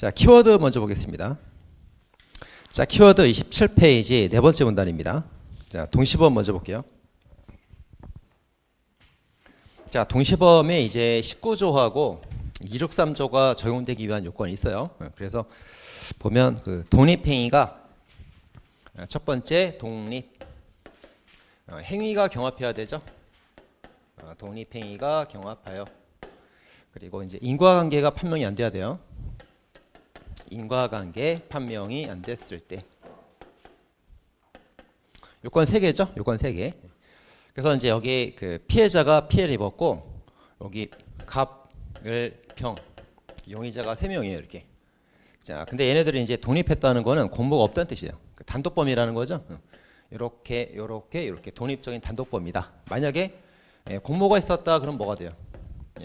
자, 키워드 먼저 보겠습니다. 자, 키워드 27페이지 네 번째 문단입니다. 자, 동시범 먼저 볼게요. 자, 동시범에 이제 19조하고 263조가 적용되기 위한 요건이 있어요. 그래서 보면 그 독립행위가 첫 번째 독립 행위가 경합해야 되죠. 독립행위가 경합하여 그리고 이제 인과관계가 판명이 안 돼야 돼요. 인과관계 판명이 안 됐을 때 요건 3개죠. 요건 3개. 그래서 이제 여기 그 피해자가 피해를 입었고 여기 갑을 병 용의자가 3명이에요. 이렇게. 자, 근데 얘네들이 이제 독립했다는 거는 공모가 없다는 뜻이에요. 단독범이라는 거죠. 이렇게 독립적인 단독범이다. 만약에 공모가 있었다 그럼 뭐가 돼요?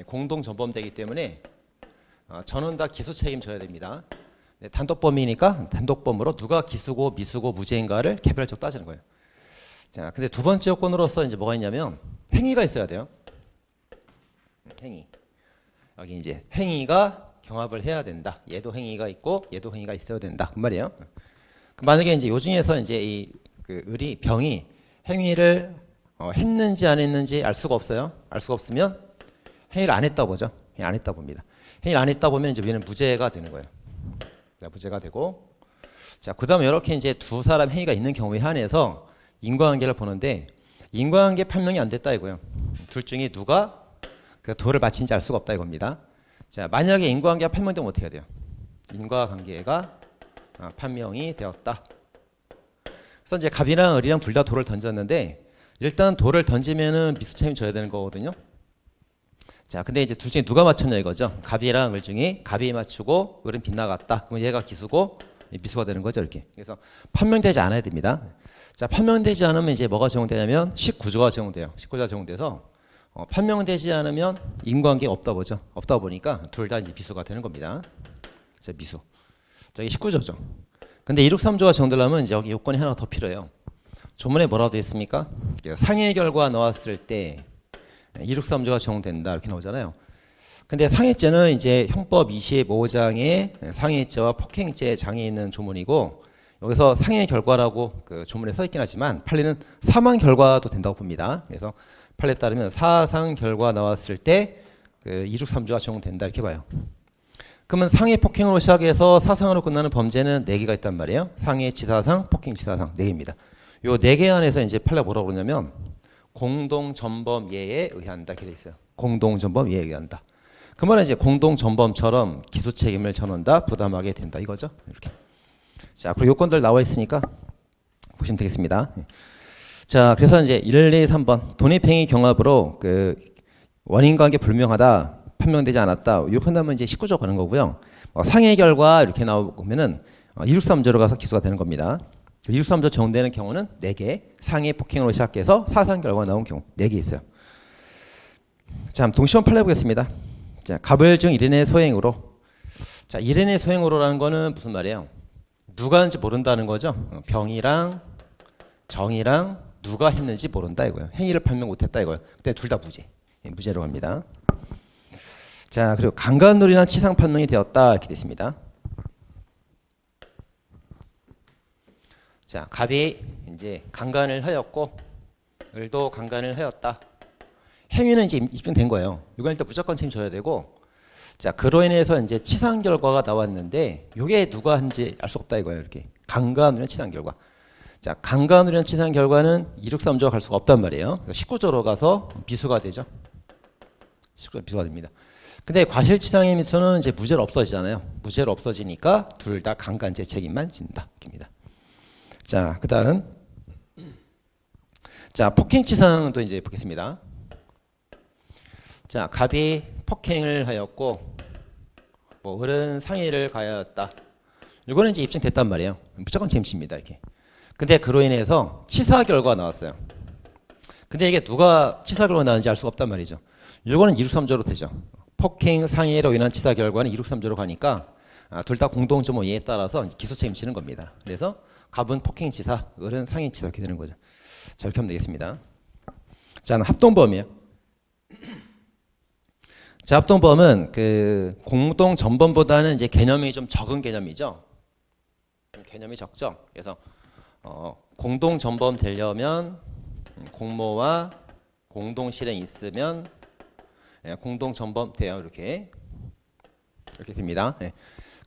공동 전범되기 때문에 저는 다 기소 책임져야 됩니다. 단독범이니까 단독범으로 누가 기수고 미수고 무죄인가를 개별적으로 따지는 거예요. 자, 근데 두 번째 요건으로서 이제 뭐가 있냐면 행위가 있어야 돼요. 행위. 여기 이제 행위가 경합을 해야 된다. 얘도 행위가 있고 얘도 행위가 있어야 된다. 그 말이에요. 만약에 이제 요 중에서 이제 이 그 을이 병이 행위를 했는지 안 했는지 알 수가 없어요. 알 수가 없으면 행위를 안 했다 보죠. 행위 안 했다 봅니다. 행위를 안 했다 보면 이제 얘는 무죄가 되는 거예요. 자, 무죄가 되고, 자, 그다음에 이렇게 이제 두 사람 행위가 있는 경우에 한해서 인과관계를 보는데 인과관계 판명이 안 됐다 이거예요. 둘 중에 누가 그 도를 바친지 알 수가 없다 이겁니다. 자, 만약에 인과관계가 판명되면 어떻게 해야 돼요? 인과관계가 판명이 되었다. 그래서 이제 갑이랑 을이랑 둘 다 돌을 던졌는데 일단 돌을 던지면은 미수 책임져야 되는 거거든요. 자, 근데 이제 둘 중에 누가 맞췄냐 이거죠. 갑이랑 을 중에 갑이 맞추고 을은 빗나갔다. 그럼 얘가 기수고 미수가 되는 거죠, 이렇게. 그래서 판명되지 않아야 됩니다. 자, 판명되지 않으면 이제 뭐가 적용되냐면 19조가 적용돼요. 19조가 적용돼서 판명되지 않으면 인과관계가 없다 보죠. 없다 보니까 둘 다 이제 미수가 되는 겁니다. 자, 미수. 저기 19조죠. 근데 263조가 적용되려면 이제 여기 요건이 하나 더 필요해요. 조문에 뭐라고 되어 있습니까? 상해 결과 나왔을 때 263조가 적용된다 이렇게 나오잖아요. 근데 상해죄는 이제 형법 25장의 상해죄와 폭행죄 장에 있는 조문이고 여기서 상해 결과라고 그 조문에 써 있긴 하지만 판례는 사망 결과도 된다고 봅니다. 그래서 판례에 따르면 사상 결과 나왔을 때 그 263조가 적용된다 이렇게 봐요. 그러면 상해 폭행으로 시작해서 사상으로 끝나는 범죄는 4개가 있단 말이에요. 상해 치사상, 폭행 치사상 4개입니다. 요 4개 안에서 이제 판례가 뭐라고 그러냐면 공동 전범 예에 의한다 이렇게 돼 있어요. 공동 전범 예에 의한다. 그 말은 이제 공동 전범처럼 기소 책임을 전원다 부담하게 된다 이거죠. 이렇게. 자, 그리고 요건들 나와 있으니까 보시면 되겠습니다. 자, 그래서 이제 1, 2, 3번 독립행위 경합으로 그 원인관계 불명하다 판명되지 않았다. 이렇게 나면 이제 19조 가는 거고요. 상해 결과 이렇게 나오면은 263조로 가서 기소가 되는 겁니다. 263조 적용되는 경우는 4개, 상해 폭행으로 시작해서 사상 결과 나온 경우 4개 있어요. 자, 동시원 판례 보겠습니다. 자, 갑을증 1인의 소행으로. 자, 1인의 소행으로라는 거는 무슨 말이에요? 누가 하는지 모른다는 거죠. 병이랑 정이랑 누가 했는지 모른다 이거예요. 행위를 판명 못했다 이거예요. 근데 둘 다 무죄. 무죄로 갑니다. 자, 그리고 강간놀이나 치상 판명이 되었다 이렇게 됐습니다. 자, 갑이 이제 강간을 하였고 을도 강간을 하였다. 행위는 이제 입증된 거예요. 이건 일단 무조건 책임져야 되고, 자, 그로 인해서 이제 치상 결과가 나왔는데 이게 누가 한지 알 수 없다 이거예요. 이렇게 강간이나 치상 결과. 자, 강간이나 치상 결과는 263조가 갈 수가 없단 말이에요. 19조로 가서 미수가 되죠. 19조 미수가 됩니다. 근데 과실치상의 미수는 이제 무죄로 없어지잖아요. 무죄로 없어지니까 둘 다 강간죄 책임만 진다. 입니다. 자, 그 다음. 자, 폭행치상도 이제 보겠습니다. 자, 갑이 폭행을 하였고, 뭐, 을은 상해를 가하였다. 이거는 이제 입증됐단 말이에요. 무조건 책임집니다. 이렇게. 근데 그로 인해서 치사 결과가 나왔어요. 근데 이게 누가 치사 결과가 나왔는지 알 수가 없단 말이죠. 이거는 263조로 되죠. 폭행 상해로 인한 치사 결과는 263조로 가니까 둘 다 공동점호 예에 따라서 기소 책임지는 겁니다. 그래서 갑은 폭행 치사, 을은 상해 치사 이렇게 되는 거죠. 자, 이렇게 하면 되겠습니다. 자, 합동범이에요. 자, 합동범은 그 공동 전범보다는 이제 개념이 좀 적은 개념이죠. 개념이 적죠. 그래서 공동 전범 되려면 공모와 공동 실행 있으면 공동 전범 돼요. 이렇게 됩니다. 네.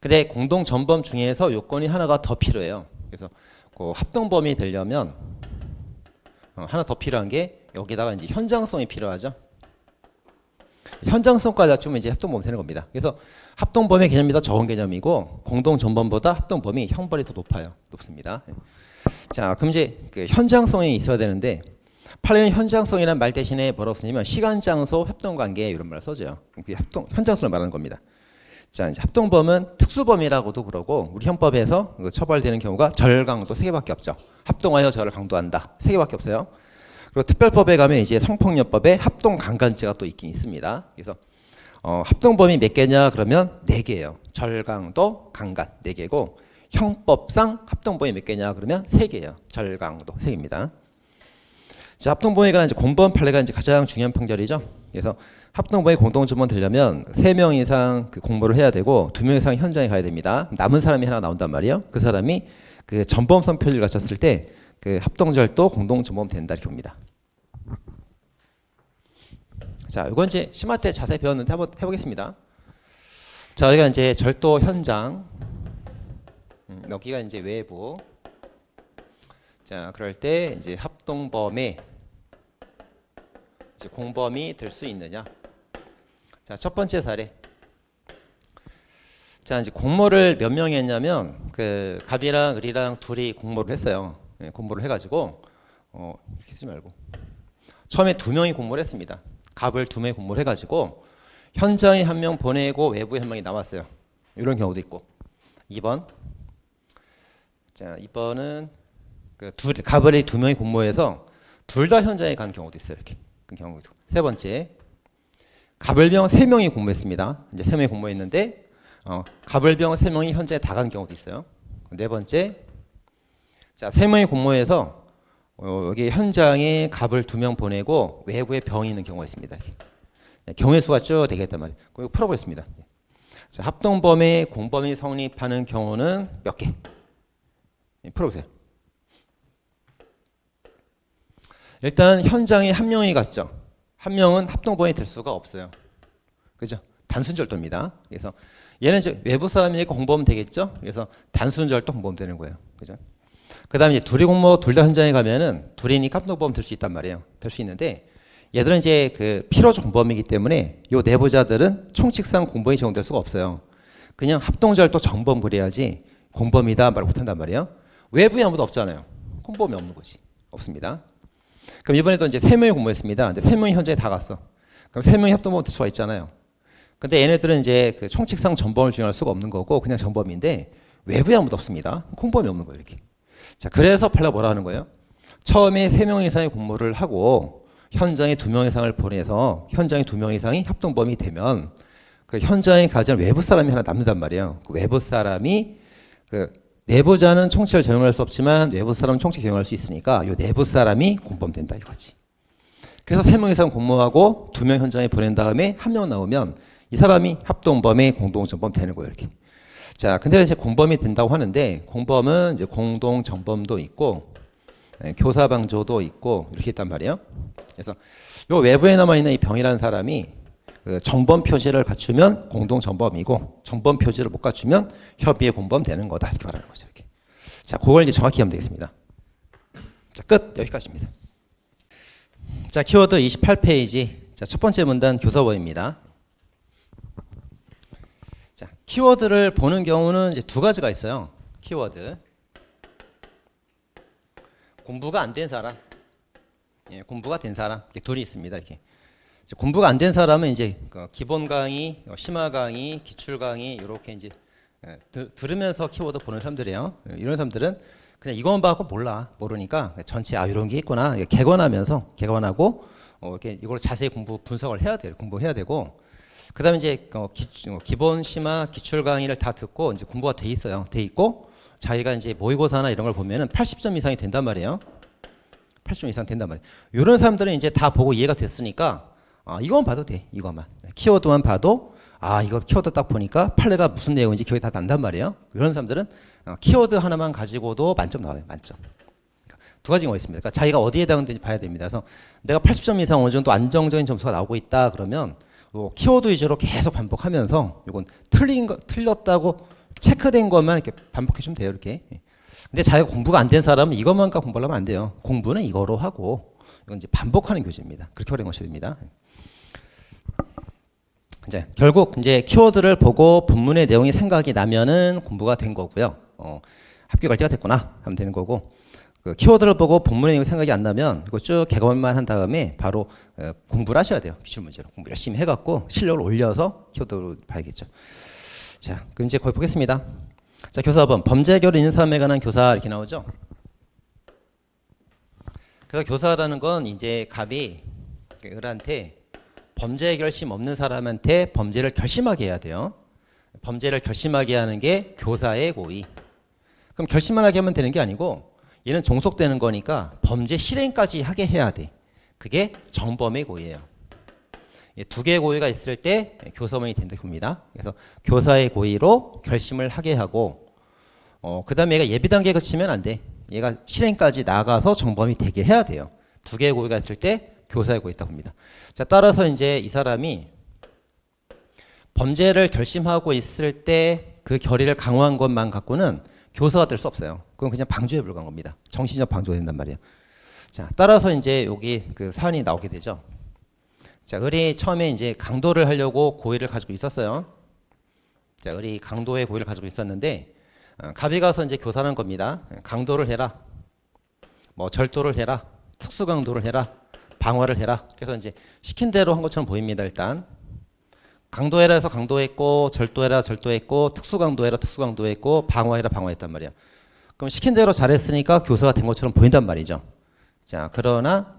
근데 공동 전범 중에서 요건이 하나가 더 필요해요. 그래서 그 합동범이 되려면 하나 더 필요한 게 여기다가 이제 현장성이 필요하죠. 현장성까지 갖추면 이제 합동범 되는 겁니다. 그래서 합동범의 개념이 더 적은 개념이고 공동 전범보다 합동범이 형벌이 더 높습니다. 자, 그럼 이제 그 현장성이 있어야 되는데 판례는 현장성이라는 말 대신에 뭐라고 쓰냐면 시간, 장소, 협동관계 이런 말을 써줘요. 그게 현장성을 말하는 겁니다. 자, 이제 합동범은 특수범이라고도 그러고 우리 형법에서 처벌되는 경우가 절강도 3개밖에 없죠. 합동하여 절을 강도한다. 3개밖에 없어요. 그리고 특별법에 가면 이제 성폭력법에 합동강간죄가 또 있긴 있습니다. 그래서 합동범이 몇 개냐 그러면 4개예요. 절강도, 강간 4개고 형법상 합동범이 몇 개냐 그러면 3개예요. 절강도 3개입니다. 자, 합동범에 관한 이제 공범 판례가 이제 가장 중요한 판결이죠. 그래서 합동범의 공동전범 되려면 3명 이상 그 공모를 해야 되고 2명 이상 현장에 가야 됩니다. 남은 사람이 하나 나온단 말이에요. 그 사람이 그 전범성 표시를 갖췄을 때 그 합동절도 공동전범 된다 이렇게 봅니다. 자, 이건 이제 심화 때 자세히 배웠는데 한번 해보겠습니다. 자, 여기가 이제 절도 현장, 여기가 이제 외부. 자, 그럴 때 이제 합동범의 이제 공범이 될 수 있느냐? 자, 첫 번째 사례. 자, 이제 공모를 몇 명이 했냐면 그 갑이랑 을이랑 둘이 공모를 했어요. 네, 공모를 해가지고 이렇게 쓰지 말고 처음에 2명이 공모를 했습니다. 갑을 2명이 공모를 해가지고 현장에 1명 보내고 외부에 1명이 남았어요. 이런 경우도 있고. 2번. 자, 2번은 그 갑을이 2명이 공모해서 둘 다 현장에 간 경우도 있어요. 이렇게 그 경우도. 세 번째. 갑을병 3명이 공모했습니다. 이제 3명이 공모했는데 갑을병 3명이 현장에 다 간 경우도 있어요. 네 번째. 자, 3명이 공모해서 여기 현장에 갑을 2명 보내고 외부에 병이 있는 경우가 있습니다. 경우의 수가 쭉 되겠단 말이에요. 이거 풀어보겠습니다. 자, 합동범의 공범이 성립하는 경우는 몇 개? 풀어보세요. 일단 현장에 1명이 갔죠. 1명은 합동범이 될 수가 없어요. 그죠? 단순절도입니다. 그래서 얘는 이제 외부 사람이니까 공범 되겠죠? 그래서 단순절도 공범 되는 거예요. 그죠? 그 다음에 이제 둘이 공모 둘 다 현장에 가면은 둘이니까 합동범 될 수 있단 말이에요. 될 수 있는데 얘들은 이제 그 필요적 공범이기 때문에 요 내부자들은 총칙상 공범이 적용될 수가 없어요. 그냥 합동절도 정범 그래야지 공범이다 말 못한단 말이에요. 외부에 아무도 없잖아요. 공범이 없는 거지. 없습니다. 그럼 이번에도 이제 3명이 공모했습니다. 이제 3명이 현장에 다 갔어. 그럼 3명이 합동범 될 수가 있잖아요. 근데 얘네들은 이제 그 총칙상 전범을 준용할 수가 없는 거고 그냥 전범인데 외부에 아무도 없습니다. 공범이 없는 거예요. 이렇게. 자, 그래서 판례가 뭐라 하는 거예요? 처음에 3명 이상의 공모를 하고 현장에 2명 이상을 보내서 현장에 2명 이상이 합동범이 되면 그 현장에 가진 외부 사람이 하나 남는단 말이에요. 그 외부 사람이 그 내부자는 총칙을 적용할 수 없지만 외부 사람은 총칙 적용할 수 있으니까 이 내부 사람이 공범된다 이거지. 그래서 3명 이상 공모하고 2명 현장에 보낸 다음에 1명 나오면 이 사람이 합동범의 공동전범 되는 거예요. 이렇게. 자, 근데 이제 공범이 된다고 하는데 공범은 이제 공동전범도 있고 교사방조도 있고 이렇게 있단 말이에요. 그래서 요 외부에 남아있는 이 병이라는 사람이 그 전범 표시를 갖추면 공동전범이고 전범 표시를 못 갖추면 협의의 공범 되는 거다 이렇게 말하는 거죠. 이렇게. 자, 그걸 이제 정확히 하면 되겠습니다. 자, 끝. 여기까지입니다. 자, 키워드 28페이지. 자, 첫 번째 문단 교사원입니다. 자, 키워드를 보는 경우는 이제 2가지가 있어요. 키워드. 공부가 안 된 사람, 예, 공부가 된 사람, 이렇게 둘이 있습니다. 이렇게. 공부가 안 된 사람은 이제 기본 강의, 심화 강의, 기출 강의 이렇게 이제 들으면서 키워드 보는 사람들이에요. 이런 사람들은 그냥 이것만 봐도 모르니까 전체 이런 게 있구나 개관하고 이렇게 이걸 자세히 분석을 해야 돼요. 공부해야 되고. 그다음에 이제 기본 심화 기출 강의를 다 듣고 이제 공부가 돼 있어요. 돼 있고 자기가 이제 모의고사나 이런 걸 보면은 80점 이상이 된단 말이에요. 80점 이상 된단 말이에요. 이런 사람들은 이제 다 보고 이해가 됐으니까 이것만 봐도 돼. 이것만. 키워드만 봐도 이거 키워드 딱 보니까 판례가 무슨 내용인지 기억이 다 난단 말이에요. 이런 사람들은 키워드 하나만 가지고도 만점 나와요. 만점. 두 가지가 있습니다. 그러니까 자기가 어디에 해당되는지 봐야 됩니다. 그래서 내가 80점 이상 어느 정도 안정적인 점수가 나오고 있다 그러면 키워드 위주로 계속 반복하면서 이건 틀렸다고 체크된 것만 이렇게 반복해 주면 돼요. 이렇게. 근데 자기가 공부가 안 된 사람은 이것만 공부하려면 안 돼요. 공부는 이거로 하고 이건 이제 반복하는 교재입니다. 그렇게 활용하셔야 됩니다. 이제 결국 이제 키워드를 보고 본문의 내용이 생각이 나면은 공부가 된 거고요. 합격할 때가 됐구나 하면 되는 거고. 그 키워드를 보고 본문의 내용이 생각이 안 나면 이거 쭉 개관만 한 다음에 바로 공부를 하셔야 돼요. 기출문제로 공부 열심히 해갖고 실력을 올려서 키워드로 봐야겠죠. 자, 그럼 이제 거기 보겠습니다. 자, 교사 5번 범죄 결이 있는 사람에 관한 교사 이렇게 나오죠. 그래서 교사라는 건 이제 갑이 을한테 범죄 결심 없는 사람한테 범죄를 결심하게 해야 돼요. 범죄를 결심하게 하는 게 교사의 고의. 그럼 결심만 하게 하면 되는 게 아니고 얘는 종속되는 거니까 범죄 실행까지 하게 해야 돼. 그게 정범의 고의예요. 두 개의 고의가 있을 때 교사범이 된다 봅니다. 그래서 교사의 고의로 결심을 하게 하고 그 다음에 얘가 예비 단계에 그치면 안 돼. 얘가 실행까지 나가서 정범이 되게 해야 돼요. 두 개의 고의가 있을 때 교사의 고의가 있다고 봅니다. 자, 따라서 이제 이 사람이 범죄를 결심하고 있을 때 그 결의를 강화한 것만 갖고는 교사가 될 수 없어요. 그건 그냥 방조에 불과한 겁니다. 정신적 방조가 된단 말이에요. 자, 따라서 이제 여기 그 사안이 나오게 되죠. 자, 을이 처음에 이제 강도를 하려고 고의를 가지고 있었어요. 자, 을이 강도의 고의를 가지고 있었는데 갑이 가서 이제 교사하는 겁니다. 강도를 해라, 뭐 절도를 해라, 특수강도를 해라, 방화를 해라. 그래서 이제 시킨 대로 한 것처럼 보입니다. 일단 강도해라 해서 강도했고, 절도해라 절도했고, 특수강도해라 특수강도했고, 방화해라 방화했단 말이야. 그럼 시킨 대로 잘했으니까 교사가 된 것처럼 보인단 말이죠. 자, 그러나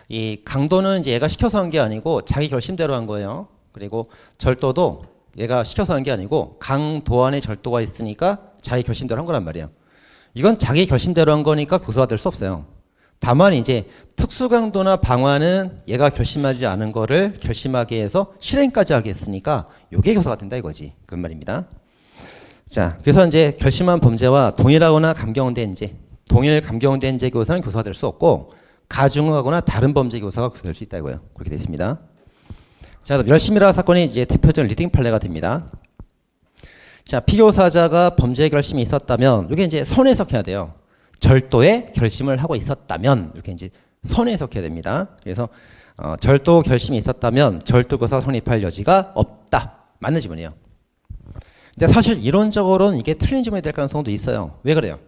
이 강도는 이제 얘가 시켜서 한 게 아니고 자기 결심대로 한 거예요. 그리고 절도도 얘가 시켜서 한 게 아니고 강도 안에 절도가 있으니까 자기 결심대로 한 거란 말이에요. 이건 자기 결심대로 한 거니까 교사가 될 수 없어요. 다만 이제 특수강도나 방화는 얘가 결심하지 않은 거를 결심하게 해서 실행까지 하게 했으니까 이게 교사가 된다 이거지. 그 말입니다. 자, 그래서 이제 결심한 범죄와 동일하거나 감경된 죄, 동일 감경된 죄 교사는 교사가 될 수 없고 가중하거나 다른 범죄 교사가 교사 될 수 있다 이거예요. 그렇게 되어 있습니다. 자, 멸심이라 사건이 이제 대표적인 리딩 판례가 됩니다. 자, 피교사자가 범죄 결심이 있었다면 이게 이제 선해석해야 돼요. 절도에 결심을 하고 있었다면 이렇게 이제 선해석해야 됩니다. 그래서 절도 결심이 있었다면 절도교사 성립할 여지가 없다. 맞는 지문이에요. 근데 사실 이론적으로는 이게 틀린 지문이 될 가능성도 있어요. 왜 그래요?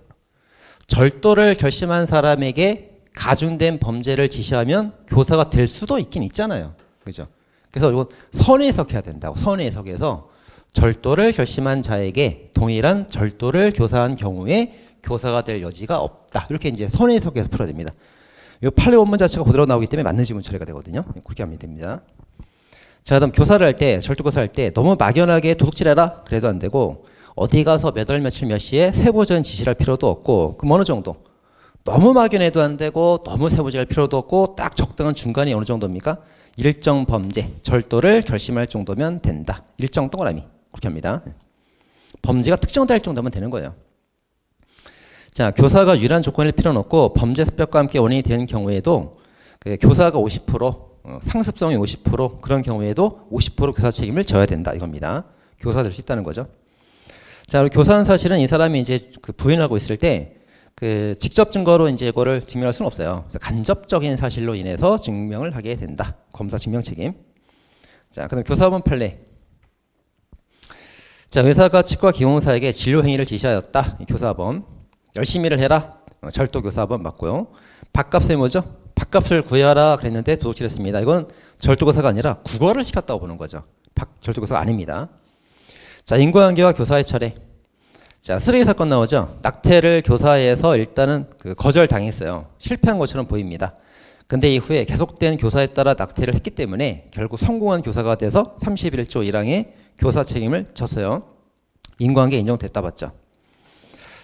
절도를 결심한 사람에게 가중된 범죄를 지시하면 교사가 될 수도 있긴 있잖아요. 그죠? 그래서 이건 선해석해야 된다고. 선해석해서 절도를 결심한 자에게 동일한 절도를 교사한 경우에 교사가 될 여지가 없다. 이렇게 이제 선해석해서 풀어야 됩니다. 이 판례 원문 자체가 그대로 나오기 때문에 맞는 지문 처리가 되거든요. 그렇게 하면 됩니다. 자, 그다음 교사를 할 때, 절도교사 할 때 너무 막연하게 도둑질해라 그래도 안 되고 어디 가서 몇 월 며칠 몇 시에 세부적인 지시를 할 필요도 없고 그럼 어느 정도? 너무 막연해도 안 되고 너무 세부적일 필요도 없고 딱 적당한 중간이 어느 정도입니까? 일정 범죄, 절도를 결심할 정도면 된다. 일정 동그라미. 그렇게 합니다. 범죄가 특정될 정도면 되는 거예요. 자, 교사가 유일한 조건일 필요는 없고 범죄 습격과 함께 원인이 되는 경우에도 그 교사가 50%, 상습성이 50% 그런 경우에도 50% 교사 책임을 져야 된다 이겁니다. 교사 될 수 있다는 거죠. 자, 그리고 교사는 사실은 이 사람이 이제 그 부인하고 있을 때 그 직접 증거로 이제 이거를 증명할 수는 없어요. 그래서 간접적인 사실로 인해서 증명을 하게 된다. 검사 증명 책임. 자, 그다음 교사범 판례. 자, 의사가 치과 기공사에게 진료 행위를 지시하였다. 교사범. 열심히 일을 해라. 절도 교사범 맞고요. 밥값이 뭐죠? 밥값을 구해라 그랬는데 도둑질했습니다. 이건 절도교사가 아니라 국어를 시켰다고 보는 거죠. 절도교사가 아닙니다. 자, 인과관계와 교사의 차례. 자, 쓰레기 사건 나오죠. 낙태를 교사에서 일단은 그 거절당했어요. 실패한 것처럼 보입니다. 근데 이후에 계속된 교사에 따라 낙태를 했기 때문에 결국 성공한 교사가 돼서 31조 1항의 교사 책임을 졌어요. 인과관계 인정됐다 봤죠.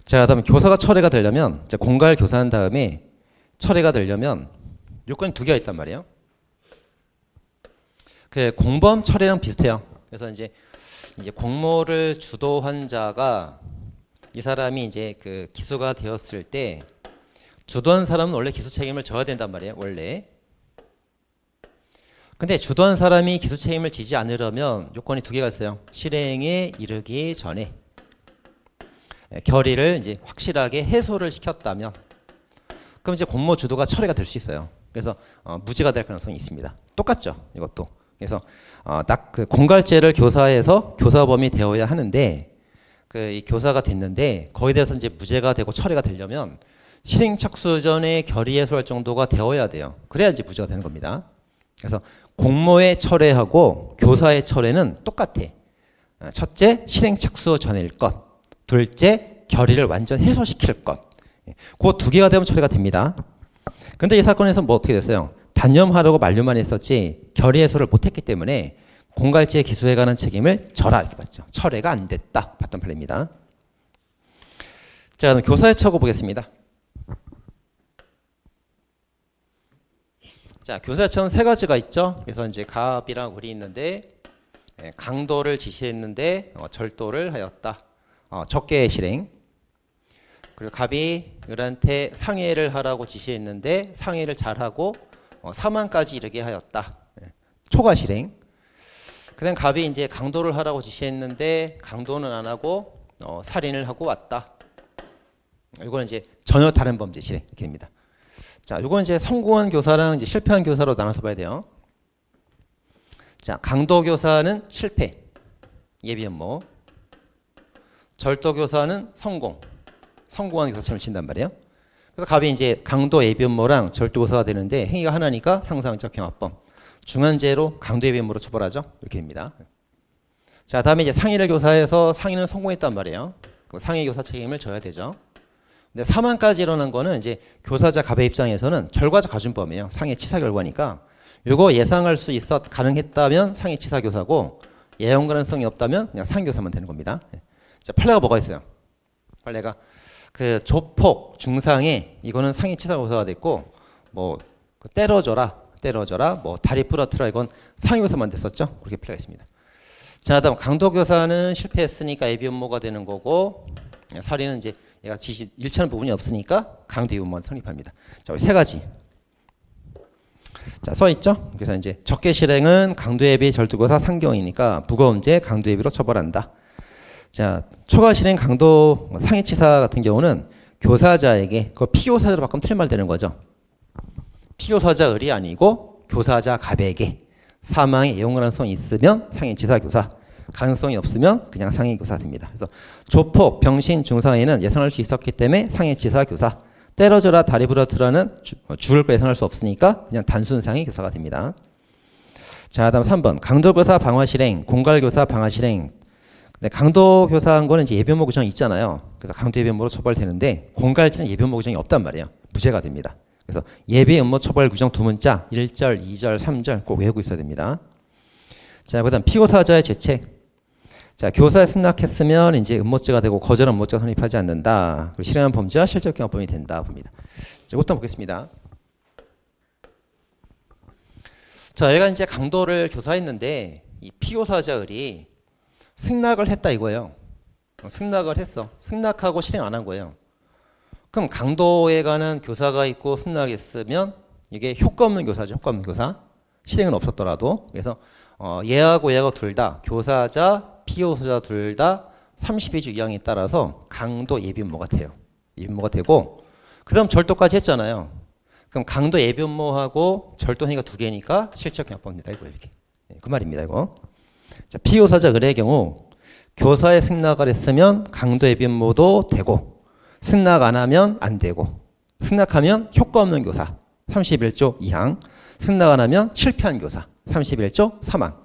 자, 그다음에 교사가 철회가 되려면 공갈 교사한 다음에 철회가 되려면 요건이 두 개가 있단 말이에요. 그 공범 처리랑 비슷해요. 그래서 이제 공모를 주도한 자가 이 사람이 이제 그 기소가 되었을 때 주도한 사람은 원래 기소 책임을 져야 된단 말이에요. 원래. 근데 주도한 사람이 기소 책임을 지지 않으려면 요건이 두 개가 있어요. 실행에 이르기 전에 결의를 이제 확실하게 해소를 시켰다면 그럼 이제 공모 주도가 철회가 될 수 있어요. 그래서 무죄가 될 가능성이 있습니다. 똑같죠. 이것도. 그래서 딱 그 공갈죄를 교사해서 교사범이 되어야 하는데 그 이 교사가 됐는데 거기에 대해서 이제 무죄가 되고 철회가 되려면 실행 착수 전에 결의 해소할 정도가 되어야 돼요. 그래야 이제 무죄가 되는 겁니다. 그래서 공모의 철회하고 교사의 철회는 똑같아. 첫째, 실행 착수 전일 것. 둘째, 결의를 완전 해소시킬 것. 그 두 개가 되면 철회가 됩니다. 근데 이 사건에서 뭐 어떻게 됐어요? 단념하려고 만류만 했었지 결의 해소를 못했기 때문에 공갈죄 기소에 관한 책임을 져라 이렇게 봤죠. 철회가 안 됐다 봤던 판례입니다. 자, 그럼 교사의 처고 보겠습니다. 자, 교사의 처는 세 가지가 있죠. 그래서 이제 갑이랑 을이 있는데 강도를 지시했는데 절도를 하였다. 적개의 실행. 그리고 갑이 을한테 상해를 하라고 지시했는데 상해를 잘하고 사망까지 이르게 하였다. 초과 실행. 그다음 갑이 이제 강도를 하라고 지시했는데 강도는 안 하고 살인을 하고 왔다. 이거는 이제 전혀 다른 범죄 실행 이렇게 됩니다. 자, 이건 이제 성공한 교사랑 이제 실패한 교사로 나눠서 봐야 돼요. 자, 강도 교사는 실패, 예비 음모. 절도 교사는 성공, 성공한 교사처럼 친단 말이에요. 그래서 갑이 이제 강도 예비 음모랑 절도 교사가 되는데 행위가 하나니까 상상적 경합범. 중한죄로 강도 예비 음모로 처벌하죠. 이렇게 됩니다. 자, 다음에 이제 상해를 교사해서 상해는 성공했단 말이에요. 그럼 상해 교사 책임을 져야 되죠. 근데 사망까지 일어난 거는 이제 교사자 갑의 입장에서는 결과적 가중범이에요. 상해 치사 결과니까 요거 예상할 수 있어 가능했다면 상해 치사 교사고 예형 가능성이 없다면 그냥 상해 교사만 되는 겁니다. 자, 판례가 뭐가 있어요? 판례가 그 조폭 중상해 이거는 상해 치사 교사가 됐고 뭐 때려줘라 뭐 다리 부러뜨라 이건 상해 교사만 됐었죠. 그렇게 판례가 있습니다. 자, 다음 강도 교사는 실패했으니까 예비 음모가 되는 거고 살인은 이제 얘가 지시 일치하는 부분이 없으니까 강도 예비 음모가 성립합니다. 자, 세 가지. 자, 써 있죠? 그래서 이제 적개 실행은 강도 예비 절도교사 상경이니까 무거운 죄 강도 예비로 처벌한다. 자, 초과 실행 강도 상해치사 같은 경우는 교사자에게 그걸 피교사자로 바꾸면 틀린 말 되는 거죠. 피교사자 을이 아니고 교사자 갑에게 사망의 예용 가능성이 있으면 상해치사 교사, 가능성이 없으면 그냥 상해교사 됩니다. 그래서 조폭, 병신, 중상해는 예상할 수 있었기 때문에 상해치사 교사, 때려줘라 다리 부러뜨라는 죽을 거 예상할 수 없으니까 그냥 단순 상해교사가 됩니다. 자, 다음 3번 강도교사 방화실행, 공갈교사 방화실행. 근데 강도교사한 거는 이제 예비음모 규정이 있잖아요. 그래서 강도 예비음모로 처벌되는데 공갈죄는 예비음모 규정이 없단 말이에요. 무죄가 됩니다. 그래서 예비음모 처벌 규정 두 문자 1절, 2절, 3절 꼭 외우고 있어야 됩니다. 자, 그다음 피고사자의 죄책. 자, 교사에 승낙했으면 이제 음모죄가 되고 거절한 음모죄가 성립하지 않는다. 그리고 실행한 범죄와 실적 경합범이 된다 봅니다. 자, 이것도 보겠습니다. 자, 얘가 이제 강도를 교사했는데 이 피고사자 을이 승낙을 했다 이거예요. 승낙을 했어. 승낙하고 실행 안 한 거예요. 그럼 강도에 관한 교사가 있고 승낙했으면 이게 효과 없는 교사죠. 효과 없는 교사. 실행은 없었더라도. 그래서 얘하고 얘하고 둘 다 교사자, 피교사자 둘 다 32주 이항에 따라서 강도 예비음모가 돼요. 예비음모가 되고 그 다음 절도까지 했잖아요. 그럼 강도 예비음모하고 절도 행위가 두 개니까 실적 경합범입니다. 이거 이렇게. 그 말입니다. 이거. 자, 피교사자 을의 경우 교사에 승낙을 했으면 강도 예비음모도 되고 승낙 안 하면 안 되고 승낙하면 효과 없는 교사 31조 2항 승낙 안 하면 실패한 교사 31조 3항.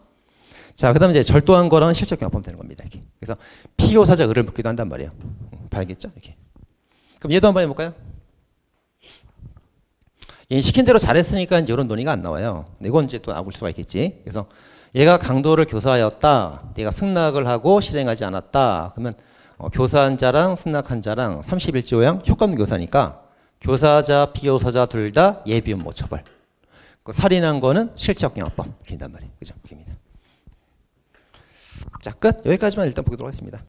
자, 그 다음에 이제 절도한 거랑 실적 경합범 되는 겁니다. 이렇게. 그래서 피교사자 을을 묻기도 한단 말이에요. 봐야겠죠? 이렇게. 그럼 얘도 한번 해볼까요? 얘 시킨 대로 잘했으니까 이제 이런 논의가 안 나와요. 이건 이제 또 나올 수가 있겠지. 그래서 얘가 강도를 교사하였다. 얘가 승낙을 하고 실행하지 않았다. 그러면 교사한 자랑 승낙한 자랑 31조 5항 효과 없는 교사니까 교사자, 피교사자 둘 다 예비음모 처벌. 그 살인한 거는 실체역경합법. 이렇게 된단 말이에요. 그죠? 입니다. 자, 끝. 여기까지만 일단 보도록 하겠습니다.